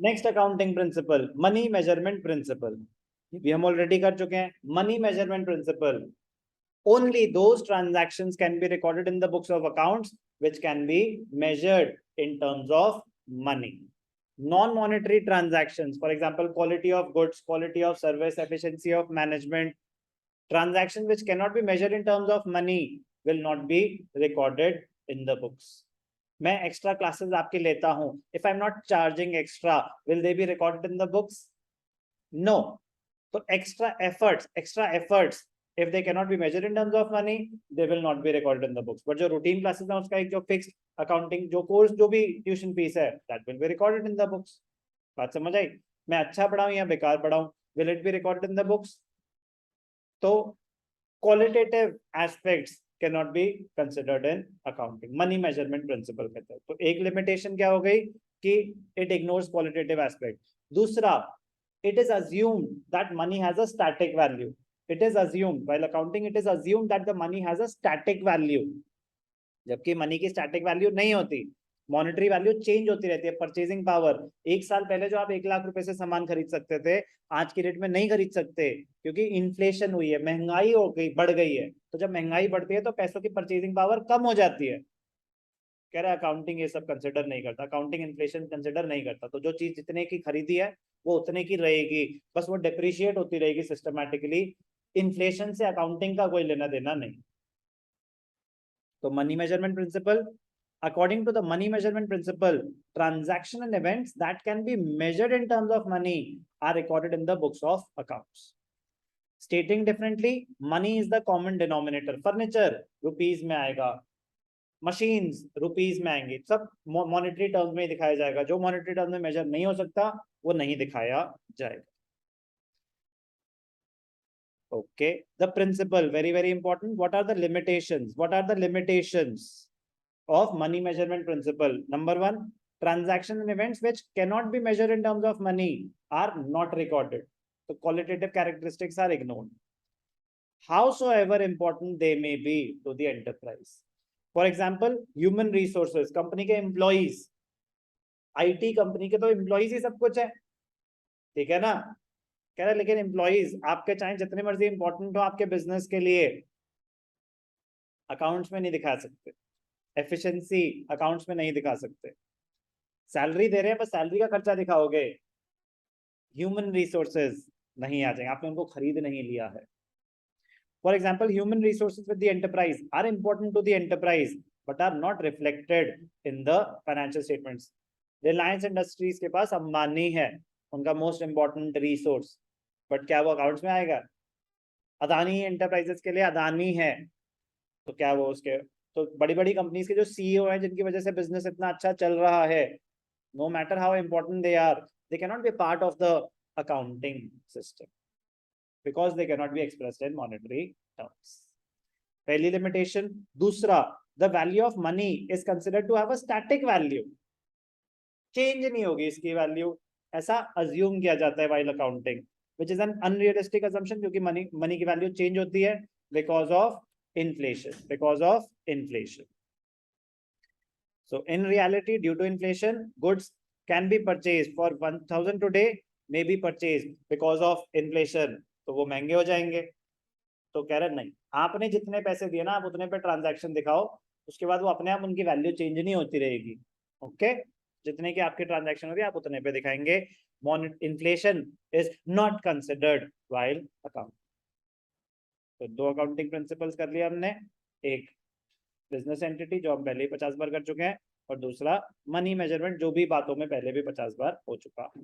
Next accounting principle, money measurement principle, भी हम already कर चुके हैं। Money measurement principle, only those transactions can be recorded in the books of accounts which can be measured in terms of money. Non-monetary transactions, for example, quality of goods, quality of service, efficiency of management, transactions which cannot be measured in terms of money will not be recorded in the books. मैं extra classes आपके लेता हूं, if I'm not charging extra, will they be recorded in the books? No. So extra efforts, if they cannot be measured in terms of money, they will not be recorded in the books. But जो routine classes है उसका एक जो fixed accounting जो course जो भी tuition fees है, that will be recorded in the books. बात समझ आई? मैं अच्छा पढ़ाऊं या बेकार पढ़ाऊं, will it be recorded in the books? तो qualitative aspects cannot be considered in accounting. Money measurement principle कहते हैं। तो एक limitation क्या हो गई कि it ignores qualitative aspect. दूसरा, it is assumed that money has a static value. It is assumed, while accounting, it is assumed that the money has a static value. जबकि मनी की स्टैटिक वैल्यू नहीं होती, monetary value change होती रहती है। Purchasing power, एक साल पहले जो आप 1 लाख रुपए से सामान खरीद सकते थे, आज की रेट में नहीं खरीद सकते, क्योंकि इन्फ्लेशन हुई है, महंगाई हो गई, बढ़ गई है। तो जब महंगाई बढ़ती है तो पैसों की परचेजिंग पावर कम हो जाती है। कह रहा है अकाउंटिंग ये सब कंसिडर नहीं करता, अकाउंटिंग इन्फ्लेशन कंसिडर नहीं करता। तो जो चीज जितने की खरीदी है वो उतने की रहेगी, बस वो डिप्रिशिएट होती रहेगी सिस्टमैटिकली। इन्फ्लेशन से अकाउंटिंग का कोई लेना देना नहीं। तो money measurement principle, according to the money measurement principle, transaction and events that can be measured in terms of money are recorded in the books of accounts. Stating differently, money is the common denominator. Furniture rupees में आएगा, machines rupees में आएंगे, सब monetary terms में दिखाया जाएगा। जो monetary terms में measure नहीं हो सकता वो नहीं दिखाया जाएगा। Okay, the principle, very important. What are the limitations? What are the limitations of money measurement principle? Number one, transaction and events which cannot be measured in terms of money are not recorded. So qualitative characteristics are ignored, howsoever important they may be to the enterprise. For example, human resources, company के employees, IT company के तो employees ही सब कुछ है, ठीक है ना? कह रहा लेकिन employees आपके चाहे जितने मर्जी इंपॉर्टेंट हो आपके बिजनेस के लिए, अकाउंट्स में नहीं दिखा सकते, एफिशिएंसी अकाउंट्स में नहीं दिखा सकते। सैलरी दे रहे हैं, बस सैलरी का खर्चा दिखाओगे, ह्यूमन रिसोर्सेज नहीं आ जाएंगे, आपने उनको खरीद नहीं लिया है। For example, human resources with the enterprise are important to the enterprise but are not reflected in the financial statements. Reliance Industries के पास अंबानी है, उनका मोस्ट इंपॉर्टेंट रिसोर्स, बट क्या वो अकाउंट्स में आएगा? अदानी एंटरप्राइजेस के लिए अदानी है, तो क्या वो उसके, तो बड़ी बड़ी कंपनीज के जो सीईओ हैं जिनकी वजह से बिजनेस इतना अच्छा चल रहा है, no matter how important they are, they cannot be part of the accounting system because they cannot be expressed in monetary terms. पहली limitation. दूसरा, the value of money is considered to have a static value. Change नहीं होगी इसकी value, ऐसा assume किया जाता है while accounting, which is an unrealistic assumption, क्योंकि money की value change होती है because of inflation. So in reality, due to inflation, goods can be purchased for 1000 today, may be purchased because of inflation, तो वो महंगे हो जाएंगे। तो कह रहे नहीं, आपने जितने पैसे दिए ना, आप उतने पे ट्रांजैक्शन दिखाओ, उसके बाद वो अपने आप उनकी वैल्यू चेंज नहीं होती रहेगी। ओके, जितने की आपकी ट्रांजैक्शन हो रही है आप उतने पे दिखाएंगे। Inflation is not considered while account. तो 2 अकाउंटिंग प्रिंसिपल्स कर लिया हमने, एक बिजनेस एंटिटी जो हम पहले ही 50 बार कर चुके हैं, और दूसरा मनी मेजरमेंट जो भी बातों में पहले भी 50 बार हो चुका है।